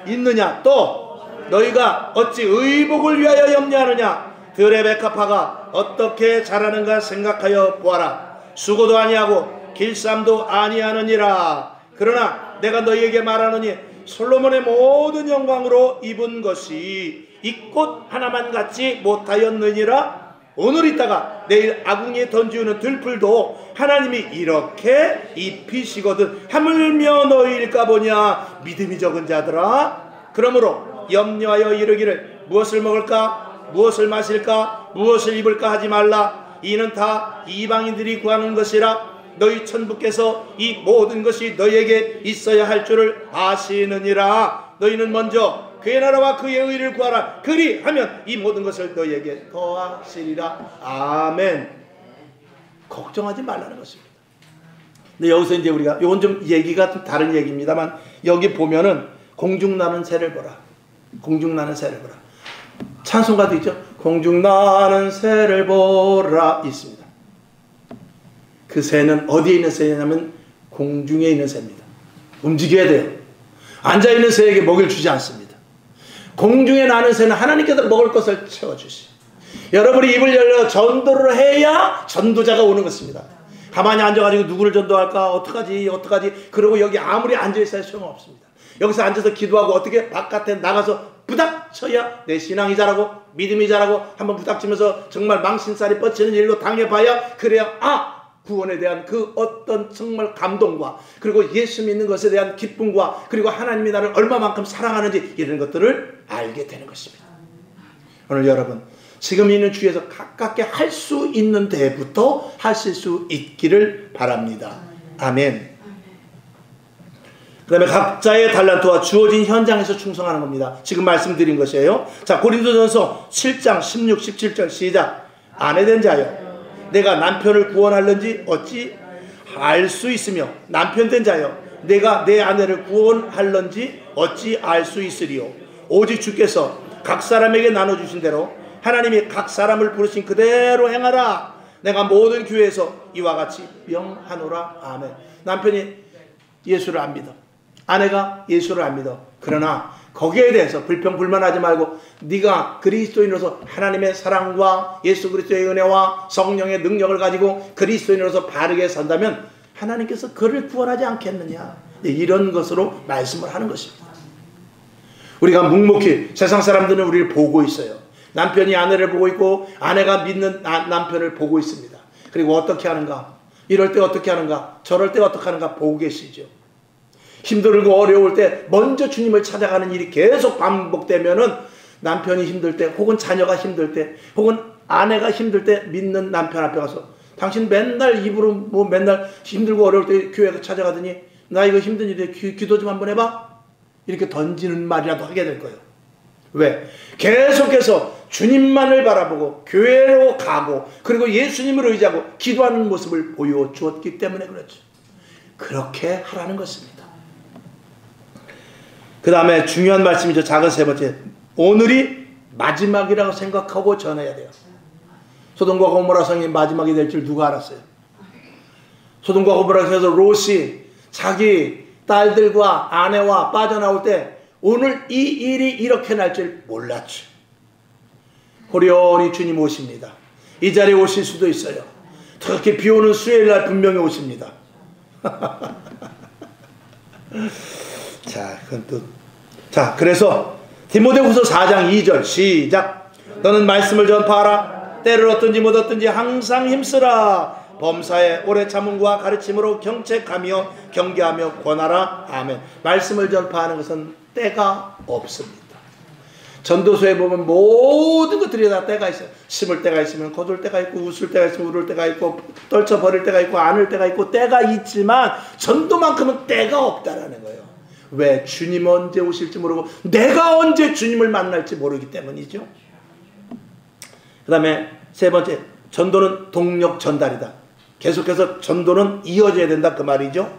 있느냐. 또 너희가 어찌 의복을 위하여 염려하느냐. 들의 백합화가 어떻게 자라는가 생각하여 보아라. 수고도 아니하고 길쌈도 아니하느니라. 그러나 내가 너희에게 말하노니 솔로몬의 모든 영광으로 입은 것이 이 꽃 하나만 같지 못하였느니라. 오늘 있다가 내일 아궁이에 던지우는 들풀도 하나님이 이렇게 입히시거든 하물며 너희일까 보냐. 믿음이 적은 자들아, 그러므로 염려하여 이르기를 무엇을 먹을까, 무엇을 마실까, 무엇을 입을까 하지 말라. 이는 다 이방인들이 구하는 것이라. 너희 천부께서 이 모든 것이 너희에게 있어야 할 줄을 아시느니라. 너희는 먼저 그의 나라와 그의 의를 구하라. 그리하면 이 모든 것을 너희에게 더하시리라. 아멘. 걱정하지 말라는 것입니다. 근데 여기서 이제 우리가, 이건 좀 얘기가 좀 다른 얘기입니다만, 여기 보면은 공중 나는 새를 보라. 공중나는 새를 보라. 찬송가도 있죠. 공중나는 새를 보라 있습니다. 그 새는 어디에 있는 새냐면 공중에 있는 새입니다. 움직여야 돼요. 앉아있는 새에게 먹이를 주지 않습니다. 공중에 나는 새는 하나님께서 먹을 것을 채워주시. 여러분이 입을 열려 전도를 해야 전도자가 오는 것입니다. 가만히 앉아가지고 누구를 전도할까? 어떡하지? 그러고 여기 아무리 앉아있어야 소용없습니다. 여기서 앉아서 기도하고 어떻게 바깥에 나가서 부닥쳐야 내 신앙이 자라고 믿음이 자라고 한번 부닥치면서 정말 망신살이 뻗치는 일로 당해봐야 그래야 구원에 대한 그 어떤 정말 감동과 그리고 예수 믿는 것에 대한 기쁨과 그리고 하나님이 나를 얼마만큼 사랑하는지 이런 것들을 알게 되는 것입니다. 오늘 여러분 지금 있는 주위에서 가깝게 할 수 있는 데부터 하실 수 있기를 바랍니다. 아멘. 그 다음에 각자의 달란트와 주어진 현장에서 충성하는 겁니다. 지금 말씀드린 것이에요. 자, 고린도전서 7장 16, 17절 시작. 아내된 자여 내가 남편을 구원할는지 어찌 알 수 있으며 남편된 자여 내가 내 아내를 구원할는지 어찌 알 수 있으리요. 오직 주께서 각 사람에게 나눠주신 대로 하나님이 각 사람을 부르신 그대로 행하라. 내가 모든 교회에서 이와 같이 명하노라. 아멘. 남편이 예수를 안 믿어. 아내가 예수를 안 믿어. 그러나 거기에 대해서 불평불만하지 말고 네가 그리스도인으로서 하나님의 사랑과 예수 그리스도의 은혜와 성령의 능력을 가지고 그리스도인으로서 바르게 산다면 하나님께서 그를 구원하지 않겠느냐. 이런 것으로 말씀을 하는 것입니다. 우리가 묵묵히 세상 사람들은 우리를 보고 있어요. 남편이 아내를 보고 있고 아내가 믿는 남편을 보고 있습니다. 그리고 어떻게 하는가? 이럴 때 어떻게 하는가? 저럴 때 어떻게 하는가? 보고 계시죠. 힘들고 어려울 때 먼저 주님을 찾아가는 일이 계속 반복되면은 남편이 힘들 때 혹은 자녀가 힘들 때 혹은 아내가 힘들 때 믿는 남편 앞에 가서 당신 맨날 입으로 뭐 맨날 힘들고 어려울 때 교회 찾아가더니 나 이거 힘든 일인데 기도 좀 한번 해봐? 이렇게 던지는 말이라도 하게 될 거예요. 왜? 계속해서 주님만을 바라보고 교회로 가고 그리고 예수님을 의지하고 기도하는 모습을 보여주었기 때문에 그렇죠. 그렇게 하라는 것입니다. 그 다음에 중요한 말씀이죠. 작은 세 번째. 오늘이 마지막이라고 생각하고 전해야 돼요. 소돔과 고모라 성이 마지막이 될 줄 누가 알았어요? 소돔과 고모라 성에서 롯이 자기 딸들과 아내와 빠져나올 때 오늘 이 일이 이렇게 날 줄 몰랐죠. 호련히 주님 오십니다. 이 자리에 오실 수도 있어요. 특히 비 오는 수요일날 분명히 오십니다. 자, 그건 또. 자, 그래서 디모데후서 4장 2절 시작. 너는 말씀을 전파하라. 때를 얻든지 못 얻든지 항상 힘쓰라. 범사에 오래 참음과 가르침으로 경책하며 경계하며 권하라. 아멘. 말씀을 전파하는 것은 때가 없습니다. 전도서에 보면 모든 것들이 다 때가 있어요. 심을 때가 있으면 거둘 때가 있고 웃을 때가 있으면 울을 때가 있고 떨쳐버릴 때가 있고 안을 때가 있고 때가 있지만 전도만큼은 때가 없다라는 거예요. 왜? 주님 언제 오실지 모르고 내가 언제 주님을 만날지 모르기 때문이죠. 그 다음에 세 번째, 전도는 동력 전달이다. 계속해서 전도는 이어져야 된다 그 말이죠.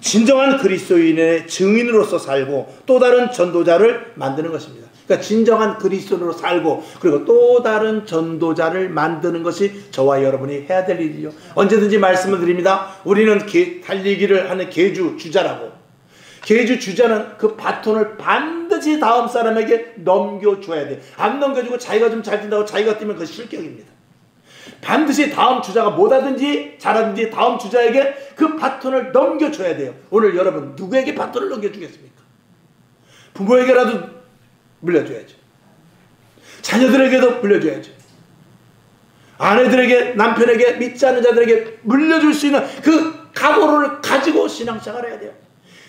진정한 그리스도인의 증인으로서 살고 또 다른 전도자를 만드는 것입니다. 그러니까 진정한 그리스도인으로 살고 그리고 또 다른 전도자를 만드는 것이 저와 여러분이 해야 될 일이죠. 언제든지 말씀을 드립니다. 우리는 달리기를 하는 계주 주자라고. 계주 주자는 그 바톤을 반드시 다음 사람에게 넘겨줘야 돼. 안 넘겨주고 자기가 좀 잘 뛴다고 자기가 뛰면 그것이 실격입니다. 반드시 다음 주자가 뭐하든지 잘하든지 다음 주자에게 그 바톤을 넘겨줘야 돼요. 오늘 여러분 누구에게 바톤을 넘겨주겠습니까? 부모에게라도 물려줘야죠. 자녀들에게도 물려줘야죠. 아내들에게 남편에게 믿지 않는 자들에게 물려줄 수 있는 그 각오를 가지고 신앙생활을 해야 돼요.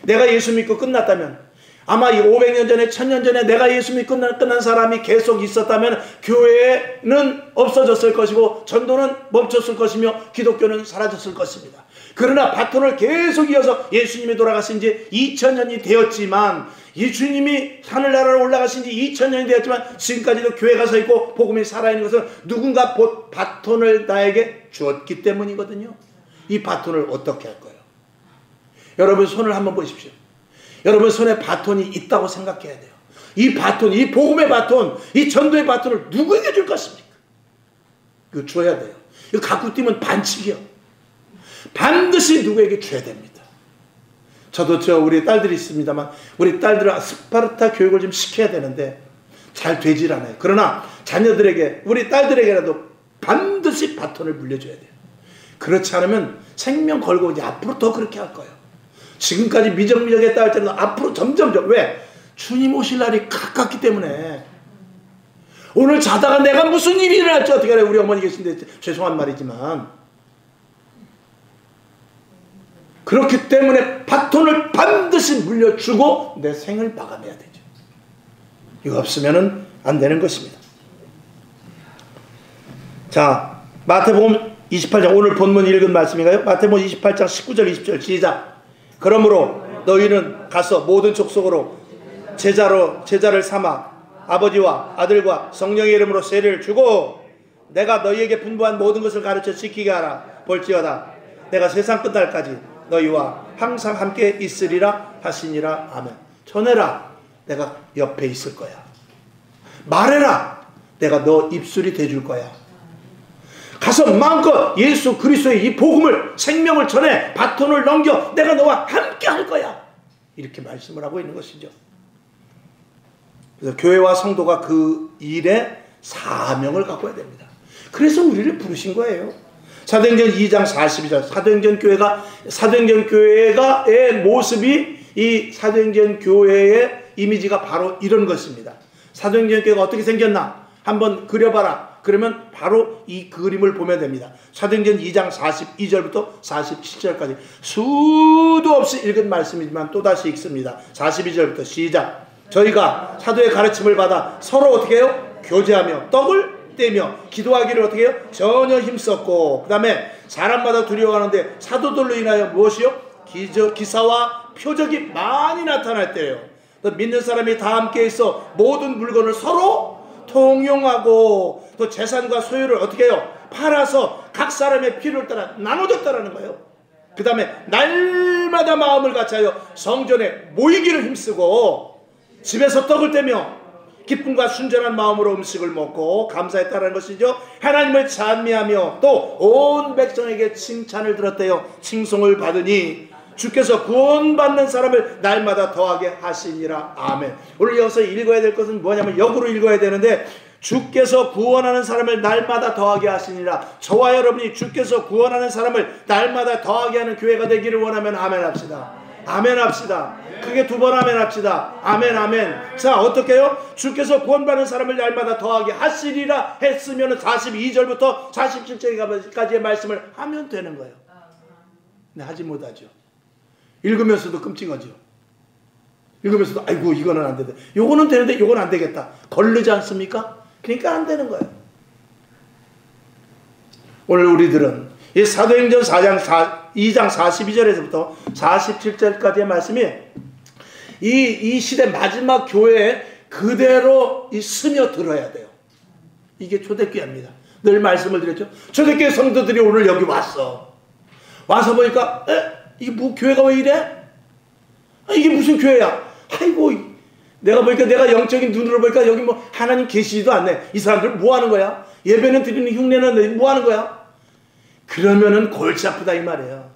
내가 예수 믿고 끝났다면 아마 이 500년 전에 1000년 전에 내가 예수 믿고 끝난 사람이 계속 있었다면 교회는 없어졌을 것이고 전도는 멈췄을 것이며 기독교는 사라졌을 것입니다. 그러나 바톤을 계속 이어서 예수님이 돌아가신 지 2000년이 되었지만 예수님이 하늘나라로 올라가신 지 2000년이 되었지만 지금까지도 교회가 서 있고 복음이 살아있는 것은 누군가 바톤을 나에게 주었기 때문이거든요. 이 바톤을 어떻게 할 거예요? 여러분 손을 한번 보십시오. 여러분 손에 바톤이 있다고 생각해야 돼요. 이 바톤, 이 복음의 바톤, 이 전도의 바톤을 누구에게 줄 것입니까? 이거 줘야 돼요. 이거 갖고 뛰면 반칙이요. 반드시 누구에게 줘야 됩니다. 저도 우리 딸들이 있습니다만 우리 딸들은 스파르타 교육을 좀 시켜야 되는데 잘 되질 않아요. 그러나 자녀들에게, 우리 딸들에게라도 반드시 바톤을 물려줘야 돼요. 그렇지 않으면 생명 걸고 이제 앞으로 더 그렇게 할 거예요. 지금까지 미적미적했다 할 때는 앞으로 점점 왜? 주님 오실 날이 가깝기 때문에. 오늘 자다가 내가 무슨 일이 일어날지 어떻게 알아요? 우리 어머니 계신데 죄송한 말이지만. 그렇기 때문에 바톤을 반드시 물려주고 내 생을 마감해야 되죠. 이거 없으면 안 되는 것입니다. 자, 마태복음 28장, 오늘 본문 읽은 말씀인가요? 마태복음 28장 19절 20절 시작. 그러므로 너희는 가서 모든 족속으로 제자를 삼아 아버지와 아들과 성령의 이름으로 세례를 주고 내가 너희에게 분부한 모든 것을 가르쳐 지키게 하라. 볼지어다 내가 세상 끝날까지 너희와 항상 함께 있으리라 하시니라. 아멘. 전해라. 내가 옆에 있을 거야. 말해라. 내가 너 입술이 돼줄 거야. 가서 마음껏 예수 그리스도의 이 복음을, 생명을 전해 바톤을 넘겨 내가 너와 함께 할 거야. 이렇게 말씀을 하고 있는 것이죠. 그래서 교회와 성도가 그 일에 사명을 갖고야 됩니다. 그래서 우리를 부르신 거예요. 사도행전 2장 42절, 사도행전 교회의 모습이 이 사도행전 교회의 이미지가 바로 이런 것입니다. 사도행전 교회가 어떻게 생겼나 한번 그려봐라. 그러면 바로 이 그림을 보면 됩니다. 사도행전 2장 42절부터 47절까지 수도 없이 읽은 말씀이지만 또다시 읽습니다. 42절부터 시작. 저희가 사도의 가르침을 받아 서로 어떻게 해요? 교제하며 떡을 떼며 기도하기를 어떻게 해요? 전혀 힘썼고, 그 다음에 사람마다 두려워하는데 사도들로 인하여 무엇이요? 기사와 표적이 많이 나타날 때예요. 또 믿는 사람이 다 함께 있어 모든 물건을 서로 통용하고 또 재산과 소유를 어떻게 해요? 팔아서 각 사람의 필요를 따라 나눠줬다라는 거예요. 그 다음에 날마다 마음을 같이하여 성전에 모이기를 힘쓰고 집에서 떡을 떼며 기쁨과 순전한 마음으로 음식을 먹고 감사했다는 것이죠. 하나님을 찬미하며 또 온 백성에게 칭찬을 들었대요. 칭송을 받으니 주께서 구원받는 사람을 날마다 더하게 하시니라. 아멘. 오늘 여기서 읽어야 될 것은 뭐냐면 역으로 읽어야 되는데, 주께서 구원하는 사람을 날마다 더하게 하시니라. 저와 여러분이 주께서 구원하는 사람을 날마다 더하게 하는 교회가 되기를 원하면 아멘 합시다. 아멘 합시다. 크게 두 번 아멘 합시다. 아멘 아멘. 자, 어떻게 해요? 주께서 구원받는 사람을 날마다 더하게 하시리라 했으면 42절부터 47절까지의 말씀을 하면 되는 거예요. 근데 하지 못하죠. 읽으면서도 끔찍하죠. 읽으면서도 아이고 이거는 안 된다. 요거는 되는데 요건 안 되겠다. 거르지 않습니까? 그러니까 안 되는 거예요. 오늘 우리들은 이 사도행전 2장 42절에서부터 47절까지의 말씀이 이 시대 마지막 교회에 그대로 스며들어야 돼요. 이게 초대교회입니다. 늘 말씀을 드렸죠. 초대교회 성도들이 오늘 여기 와서 보니까 이게 뭐 교회가 왜 이래? 이게 무슨 교회야? 아이고, 내가 보니까 내가 영적인 눈으로 보니까 여기 뭐 하나님 계시지도 않네. 이 사람들 뭐 하는 거야? 예배는 드리는 흉내는 뭐 하는 거야? 그러면은 골치 아프다 이 말이에요.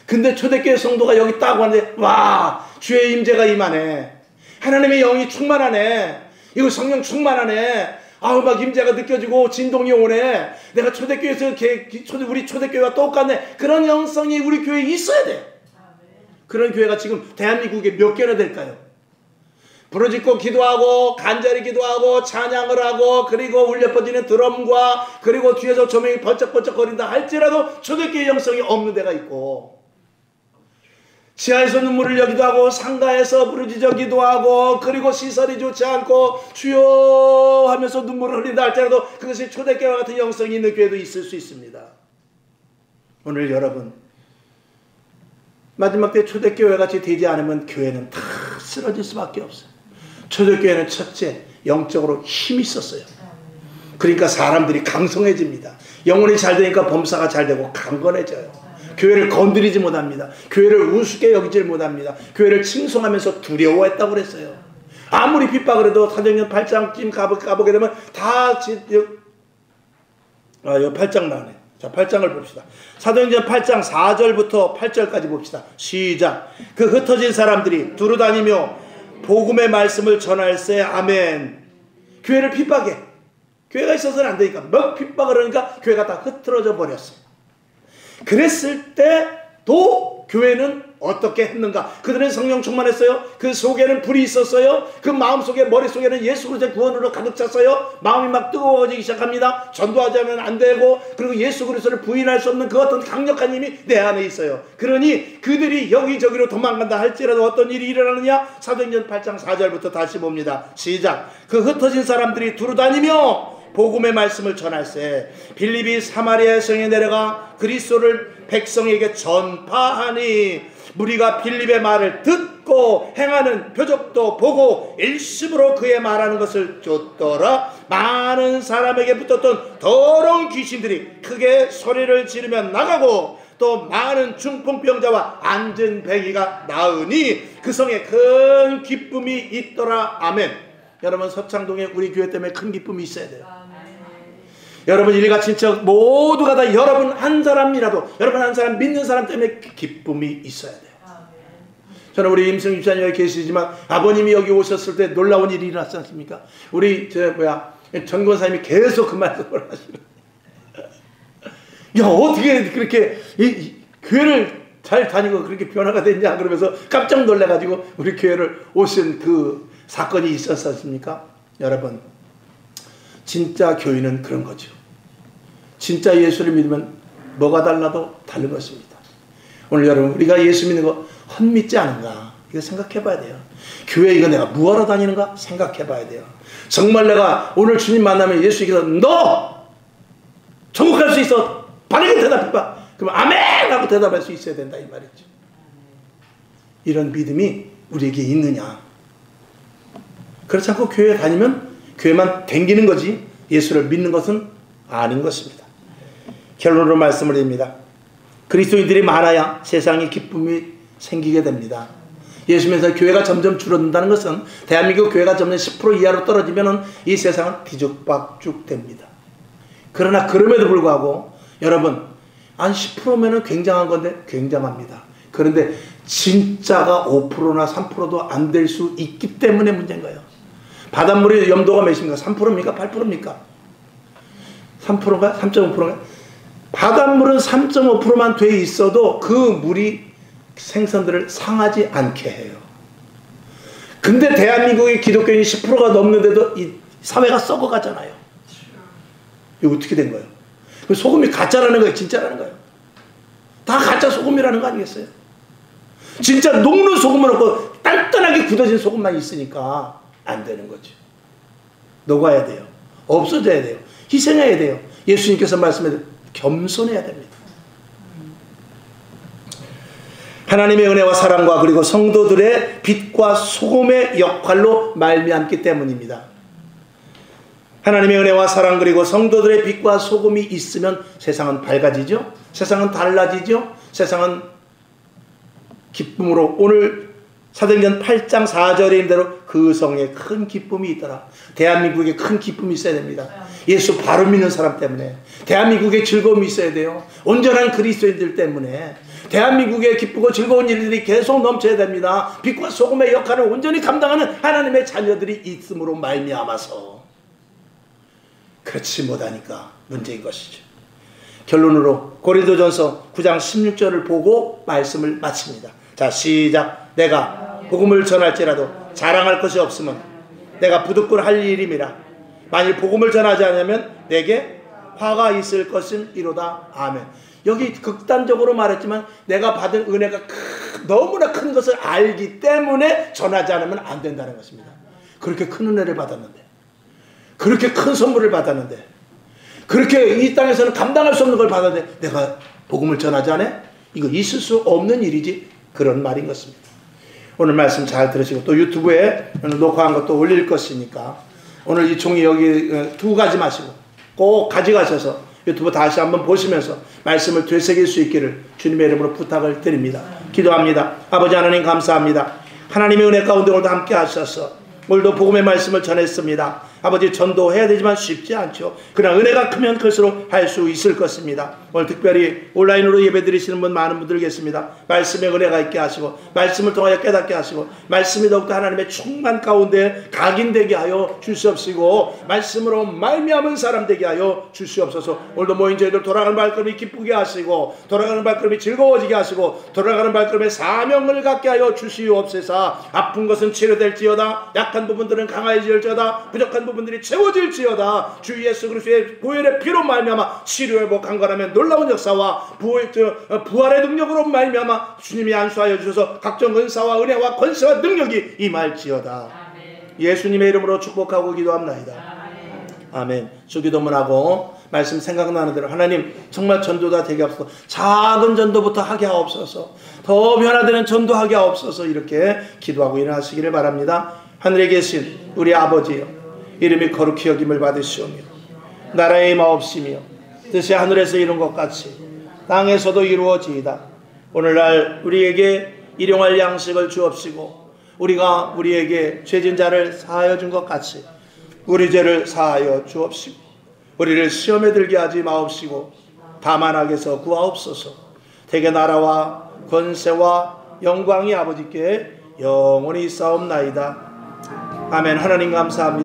근데 초대교회 성도가 여기 딱 왔는데 와, 주의 임재가 임하네. 하나님의 영이 충만하네. 이거 성령 충만하네. 아우, 막 임재가 느껴지고 진동이 오네. 내가 초대교회에서 우리 초대교회와 똑같네. 그런 영성이 우리 교회에 있어야 돼. 그런 교회가 지금 대한민국에 몇 개나 될까요? 부르짖고 기도하고 간절히 기도하고 찬양을 하고 그리고 울려 퍼지는 드럼과 그리고 뒤에서 조명이 번쩍번쩍 거린다 할지라도 초대교회 영성이 없는 데가 있고, 지하에서 눈물을 흘리기도 하고 상가에서 부르짖어 기도하고 그리고 시설이 좋지 않고 주여 하면서 눈물을 흘린다 할지라도 그것이 초대교회와 같은 영성이 있는 교회도 있을 수 있습니다. 오늘 여러분, 마지막 때 초대교회 같이 되지 않으면 교회는 다 쓰러질 수밖에 없어요. 초대교회는 첫째, 영적으로 힘이 있었어요. 그러니까 사람들이 강성해집니다. 영혼이 잘 되니까 범사가 잘 되고 강건해져요. 교회를 건드리지 못합니다. 교회를 우습게 여기질 못합니다. 교회를 칭송하면서 두려워했다고 그랬어요. 아무리 핍박을 해도 사도행전 8장쯤 가보게 되면 다 여기 8장 나오네. 자, 8장을 봅시다. 사도행전 8장 4절부터 8절까지 봅시다. 시작. 그 흩어진 사람들이 두루다니며 복음의 말씀을 전할세. 아멘. 교회를 핍박해. 교회가 있어서는 안 되니까 막 핍박을 하니까 교회가 다 흐트러져 버렸어요. 그랬을 때도 교회는 어떻게 했는가? 그들은 성령 충만했어요. 그 속에는 불이 있었어요. 그 마음속에, 머릿속에는 예수 그리스도의 구원으로 가득 찼어요. 마음이 막 뜨거워지기 시작합니다. 전도하지 않으면 안 되고, 그리고 예수 그리스도를 부인할 수 없는 그 어떤 강력한 힘이 내 안에 있어요. 그러니 그들이 여기저기로 도망간다 할지라도 어떤 일이 일어나느냐? 사도행전 8장 4절부터 다시 봅니다. 시작. 그 흩어진 사람들이 두루다니며 복음의 말씀을 전할세. 빌립이 사마리아 성에 내려가 그리스도를 백성에게 전파하니 무리가 빌립의 말을 듣고 행하는 표적도 보고 일심으로 그의 말하는 것을 쫓더라. 많은 사람에게 붙었던 더러운 귀신들이 크게 소리를 지르며 나가고 또 많은 중풍병자와 안진뱅이가 나으니 그 성에 큰 기쁨이 있더라. 아멘. 여러분, 서창동에 우리 교회 때문에 큰 기쁨이 있어야 돼요. 여러분 일가 친척 모두가 다 여러분 한 사람이라도, 여러분 한 사람 믿는 사람 때문에 기쁨이 있어야 돼요. 저는 우리 임승 집사님 여기 계시지만 아버님이 여기 오셨을 때 놀라운 일이 일어났지 않습니까? 우리 전 권사님이 계속 그 말씀을 하시는. 야, 어떻게 그렇게 교회를 잘 다니고 그렇게 변화가 됐냐 그러면서 깜짝 놀래가지고 우리 교회를 오신 그 사건이 있었습니까? 여러분, 진짜 교회는 그런 거죠. 진짜 예수를 믿으면 뭐가 달라도 다른 것입니다. 오늘 여러분, 우리가 예수 믿는 거 헛믿지 않은가? 이거 생각해 봐야 돼요. 교회 이거 내가 뭐하러 다니는가? 생각해 봐야 돼요. 정말 내가 오늘 주님 만나면 예수께서 너 천국 갈 수 있어. 바르게 대답해봐. 그럼 아멘 하고 대답할 수 있어야 된다 이 말이죠. 이런 믿음이 우리에게 있느냐? 그렇지 않고 교회 다니면 교회만 댕기는 거지 예수를 믿는 것은 아닌 것입니다. 결론으로 말씀을 드립니다. 그리스도인들이 많아야 세상에 기쁨이 생기게 됩니다. 예수 믿으면서 교회가 점점 줄어든다는 것은 대한민국 교회가 점점 10% 이하로 떨어지면 이 세상은 뒤죽박죽 됩니다. 그러나 그럼에도 불구하고 여러분, 한 10%면은 굉장한 건데 굉장합니다. 그런데 진짜가 5%나 3%도 안 될 수 있기 때문에 문제인 거예요. 바닷물의 염도가 몇입니까? 3%입니까? 8%입니까? 3%인가? 3.5%인가? 바닷물은 3.5%만 돼 있어도 그 물이 생선들을 상하지 않게 해요. 근데 대한민국의 기독교인이 10%가 넘는데도 이 사회가 썩어가잖아요. 이거 어떻게 된 거예요? 소금이 가짜라는 거예요? 진짜라는 거예요? 다 가짜 소금이라는 거 아니겠어요? 진짜 녹는 소금을 넣고 단단하게 굳어진 소금만 있으니까 안 되는 거죠. 녹아야 돼요. 없어져야 돼요. 희생해야 돼요. 예수님께서 말씀해 겸손해야 됩니다. 하나님의 은혜와 사랑과 그리고 성도들의 빛과 소금의 역할로 말미암기 때문입니다. 하나님의 은혜와 사랑 그리고 성도들의 빛과 소금이 있으면 세상은 밝아지죠. 세상은 달라지죠. 세상은 기쁨으로, 오늘 사도행전 8장 4절인 대로 그 성에 큰 기쁨이 있더라. 대한민국에 큰 기쁨이 있어야 됩니다. 예수 바로 믿는 사람 때문에 대한민국에 즐거움이 있어야 돼요. 온전한 그리스도인들 때문에 대한민국에 기쁘고 즐거운 일들이 계속 넘쳐야 됩니다. 빛과 소금의 역할을 온전히 감당하는 하나님의 자녀들이 있음으로 말미암아서 그렇지 못하니까 문제인 것이죠. 결론으로 고린도전서 9장 16절을 보고 말씀을 마칩니다. 자, 시작. 내가 복음을 전할지라도 자랑할 것이 없으면 내가 부득불 할 일임이라. 만일 복음을 전하지 않으면 내게 화가 있을 것임이로다. 아멘. 여기 극단적으로 말했지만 내가 받은 은혜가 너무나 큰 것을 알기 때문에 전하지 않으면 안 된다는 것입니다. 그렇게 큰 은혜를 받았는데, 그렇게 큰 선물을 받았는데, 그렇게 이 땅에서는 감당할 수 없는 걸 받았는데 내가 복음을 전하지 않아? 이거 있을 수 없는 일이지. 그런 말인 것입니다. 오늘 말씀 잘 들으시고 또 유튜브에 녹화한 것도 올릴 것이니까 오늘 이 종이 여기 두고 가지 마시고 꼭 가져가셔서 유튜브 다시 한번 보시면서 말씀을 되새길 수 있기를 주님의 이름으로 부탁을 드립니다. 기도합니다. 아버지 하나님 감사합니다. 하나님의 은혜 가운데 오늘도 함께 하셔서 오늘도 복음의 말씀을 전했습니다. 아버지, 전도해야 되지만 쉽지 않죠. 그러나 은혜가 크면 클수록 할 수 있을 것입니다. 오늘 특별히 온라인으로 예배 드리시는 분 많은 분들 계십니다. 말씀에 은혜가 있게 하시고 말씀을 통하여 깨닫게 하시고 말씀이 더욱더 하나님의 충만 가운데 각인되게 하여 주시옵시고 말씀으로 말미암은 사람 되게 하여 주시옵소서. 오늘도 모인 저희들 돌아가는 발걸음이 기쁘게 하시고 돌아가는 발걸음이 즐거워지게 하시고 돌아가는 발걸음에 사명을 갖게 하여 주시옵소서. 아픈 것은 치료될지어다, 약한 부분들은 강해질지어다, 부족한 부분들이 채워질지어다. 주 예수 그리스도의 보혈의 피로 말미암아 치료회복 강건하면 놀라운 역사와 부활의 능력으로 말미암아 주님이 안수하여 주셔서 각종 은사와 은혜와 권세와 능력이 임할지어다. 예수님의 이름으로 축복하고 기도합나이다. 아멘. 주기도문하고 말씀 생각나는 대로 하나님 정말 전도가 되게 없어서 작은 전도부터 하게 하옵소서. 더 변화되는 전도하게 하옵소서. 이렇게 기도하고 일어나시기를 바랍니다. 하늘에 계신 우리 아버지여, 이름이 거룩히 여김을 받으시오며 나라의 임하옵시며 뜻이 하늘에서 이룬 것 같이 땅에서도 이루어지이다. 오늘날 우리에게 일용할 양식을 주옵시고 우리가 우리에게 죄진 자를 사하여 준 것 같이 우리 죄를 사하여 주옵시고 우리를 시험에 들게 하지 마옵시고 다만 악에서 구하옵소서. 대개 나라와 권세와 영광이 아버지께 영원히 있사옵나이다. 아멘. 하나님 감사합니다.